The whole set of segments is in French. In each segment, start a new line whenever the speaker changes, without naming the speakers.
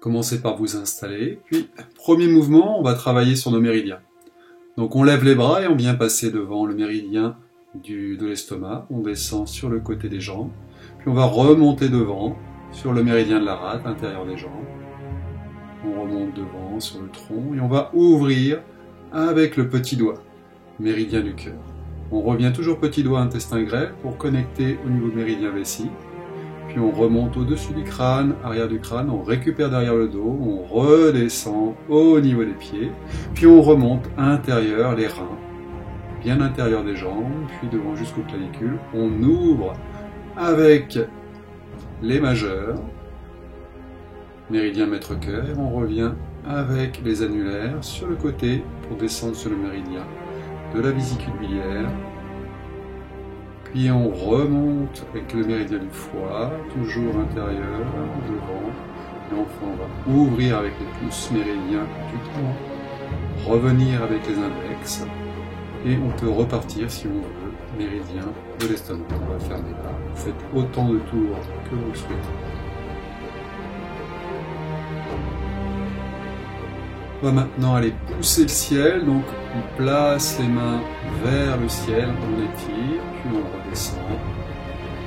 Commencez par vous installer, puis premier mouvement, on va travailler sur nos méridiens. Donc on lève les bras et on vient passer devant le méridien de l'estomac, on descend sur le côté des jambes, puis on va remonter devant sur le méridien de la rate, intérieur des jambes. On remonte devant sur le tronc et on va ouvrir avec le petit doigt, méridien du cœur. On revient toujours petit doigt intestin grêle pour connecter au niveau méridien vessie. Puis on remonte au-dessus du crâne, arrière du crâne, on récupère derrière le dos, on redescend au niveau des pieds, puis on remonte intérieur les reins, bien intérieur des jambes, puis devant jusqu'aux clavicules. On ouvre avec les majeurs, méridien maître-cœur, et on revient avec les annulaires sur le côté pour descendre sur le méridien de la vésicule biliaire. Puis on remonte avec le méridien du foie, toujours intérieur, devant. Et enfin on va ouvrir avec les pouces méridien du tronc, revenir avec les index. Et on peut repartir si on veut, méridien de l'estomac. On va fermer là. Vous faites autant de tours que vous le souhaitez. On va maintenant aller pousser le ciel, donc on place les mains vers le ciel, on étire, puis on redescend,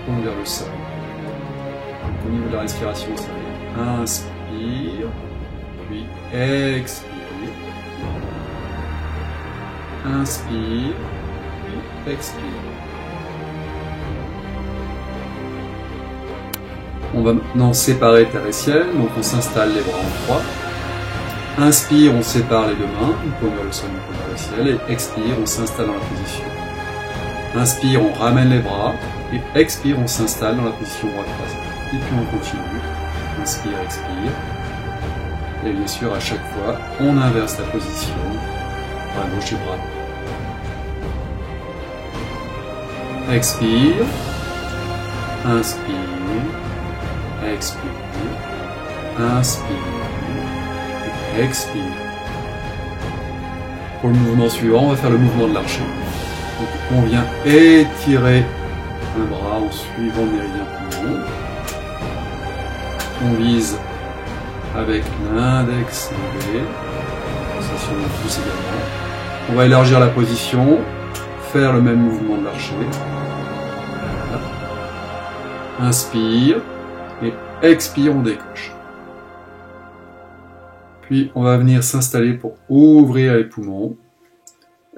on vers le sol. Donc, au niveau de la respiration, ça va. Inspire, puis expire. Inspire, puis expire. On va maintenant séparer terre et ciel, donc on s'installe les bras en croix. Inspire, on sépare les deux mains, une paume vers le sol, une paume vers le ciel, et expire, on s'installe dans la position. Inspire, on ramène les bras, et expire, on s'installe dans la position bras croisés. Et puis on continue. Inspire, expire. Et bien sûr, à chaque fois, on inverse la position, bras gauche et bras droit. Expire, inspire, expire, inspire. Expire. Pour le mouvement suivant, on va faire le mouvement de l'archer. Donc on vient étirer un bras en suivant le méridien poumon. On vise avec l'index levé, sensation de pouce également. On va élargir la position, faire le même mouvement de l'archer. Voilà. Inspire et expire, on décoche. Puis on va venir s'installer pour ouvrir les poumons.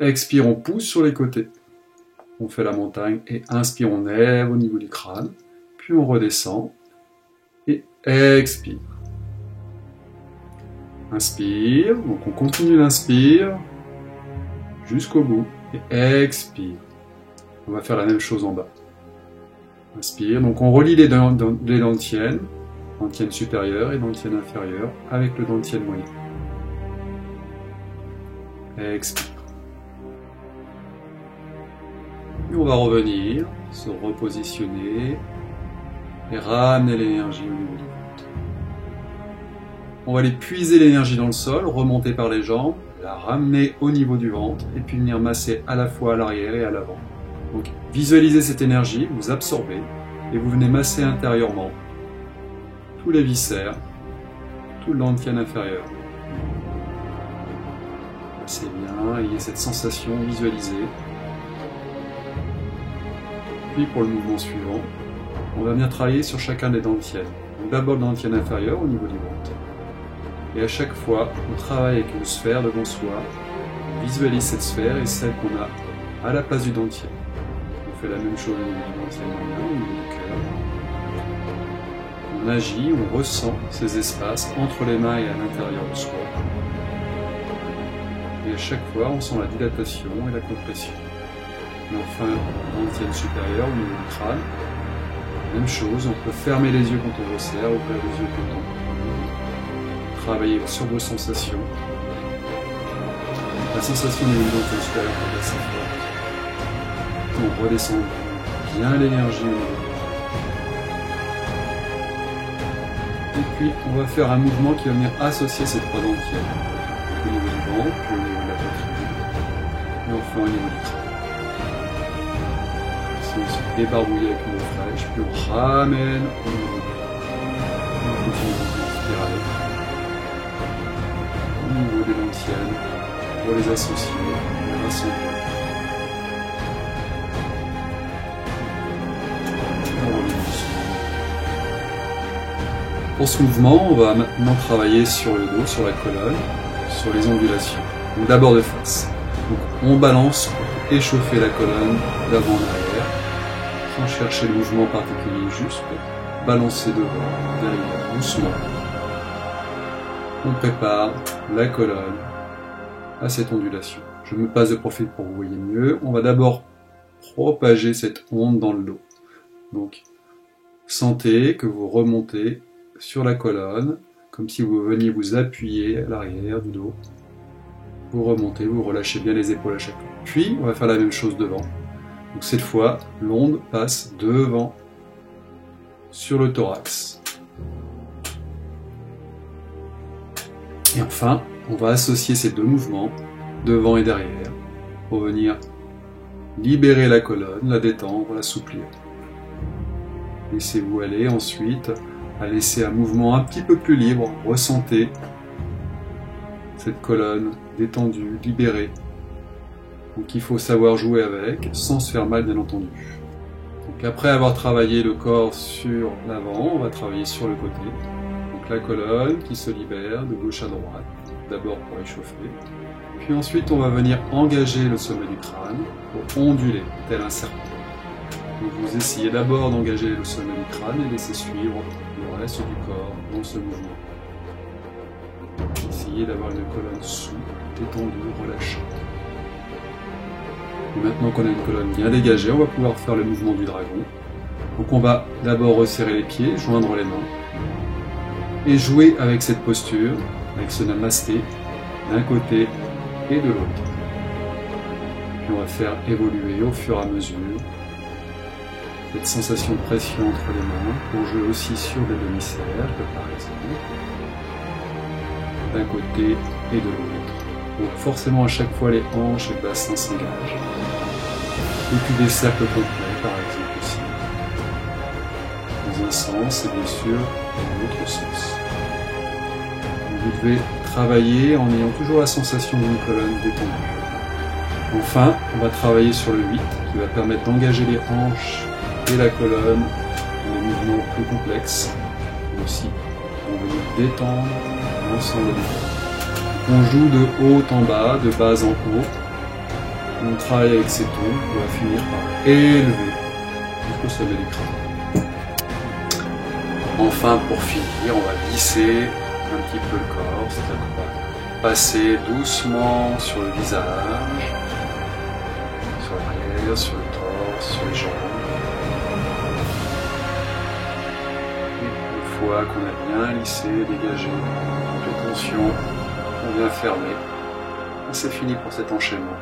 Expire, on pousse sur les côtés. On fait la montagne et inspire, on lève au niveau du crâne. Puis on redescend et expire. Inspire, donc on continue d'inspire jusqu'au bout et expire. On va faire la même chose en bas. Inspire, donc on relie les dentiennes. Dentienne supérieure et dentienne inférieure avec le dentienne moyen. Expire. Et on va revenir, se repositionner et ramener l'énergie au niveau du ventre. On va aller puiser l'énergie dans le sol, remonter par les jambes, la ramener au niveau du ventre et puis venir masser à la fois à l'arrière et à l'avant. Donc visualisez cette énergie, vous absorbez et vous venez masser intérieurement tous les viscères, tout le dentienne inférieur. C'est bien, ayez cette sensation visualisée. Puis pour le mouvement suivant, on va venir travailler sur chacun des dentiennes. D'abord le dentienne inférieur au niveau du ventre. Et à chaque fois, on travaille avec une sphère devant soi. On visualise cette sphère et celle qu'on a à la place du dentier. On fait la même chose au niveau du dentienne moyen, au niveau du cœur. On agit, on ressent ces espaces entre les mains et à l'intérieur de soi. Et à chaque fois, on sent la dilatation et la compression. Et enfin, dentienne supérieure au niveau du crâne. Même chose, on peut fermer les yeux quand on resserre, ouvrir les yeux quand on travailler sur vos sensations. La sensation au niveau du dentienne supérieure peut être assez forte. On redescend bien l'énergie au niveau. Et puis, on va faire un mouvement qui va venir associer ces trois dentières. Au niveau du ventre, puis au niveau de la poitrine, et enfin au niveau du crâne. Si on se débarbouille avec une eau fraîche, puis on ramène au niveau du crâne. On continue de respirer. nouveau des lantiennes pour les associer, les rassembler. Pour ce mouvement, on va maintenant travailler sur le dos, sur la colonne, sur les ondulations. Donc d'abord de face. Donc on balance pour échauffer la colonne d'avant en arrière, sans chercher le mouvement particulier, juste balancer devant, derrière, doucement. On prépare la colonne à cette ondulation. Je me passe de profil pour que vous voyez mieux. On va d'abord propager cette onde dans le dos. Donc, sentez que vous remontez sur la colonne, comme si vous veniez vous appuyer à l'arrière du dos. Vous remontez, vous relâchez bien les épaules à chaque fois. Puis, on va faire la même chose devant. Donc cette fois, l'onde passe devant, sur le thorax. Et enfin, on va associer ces deux mouvements, devant et derrière, pour venir libérer la colonne, la détendre, l'assouplir. Laissez-vous aller ensuite à laisser un mouvement un petit peu plus libre. Ressentez cette colonne détendue, libérée. Donc il faut savoir jouer avec, sans se faire mal bien entendu. Donc après avoir travaillé le corps sur l'avant, on va travailler sur le côté. Donc la colonne qui se libère de gauche à droite, d'abord pour échauffer. Puis ensuite on va venir engager le sommet du crâne pour onduler, tel un serpent. Donc vous essayez d'abord d'engager le sommet du crâne et laisser suivre le reste du corps dans ce mouvement. Essayez d'avoir une colonne souple, détendue, relâchée. Et maintenant qu'on a une colonne bien dégagée, on va pouvoir faire le mouvement du dragon. Donc on va d'abord resserrer les pieds, joindre les mains, et jouer avec cette posture, avec ce namasté, d'un côté et de l'autre. Puis on va faire évoluer au fur et à mesure cette sensation de pression entre les mains, pour jouer aussi sur des demi-cercles par exemple, d'un côté et de l'autre. Donc forcément à chaque fois les hanches et le bassin s'engagent. Et puis des cercles complets par exemple aussi. Dans un sens et bien sûr dans l'autre sens. Donc, vous devez travailler en ayant toujours la sensation d'une colonne détendue. Enfin, on va travailler sur le 8 qui va permettre d'engager les hanches et la colonne dans des mouvements plus complexes. Mais aussi, on va venir détendre l'ensemble du corps. On joue de haut en bas, de bas en haut. On travaille avec ces tons, on va finir par élever jusqu'au sommet du crâne. Enfin, pour finir, on va lisser un petit peu le corps, c'est-à-dire qu'on va passer doucement sur le visage, sur l'arrière, sur le torse, sur les jambes. Et une fois qu'on a bien lissé, dégagé les tensions, on vient fermer. Et c'est fini pour cet enchaînement.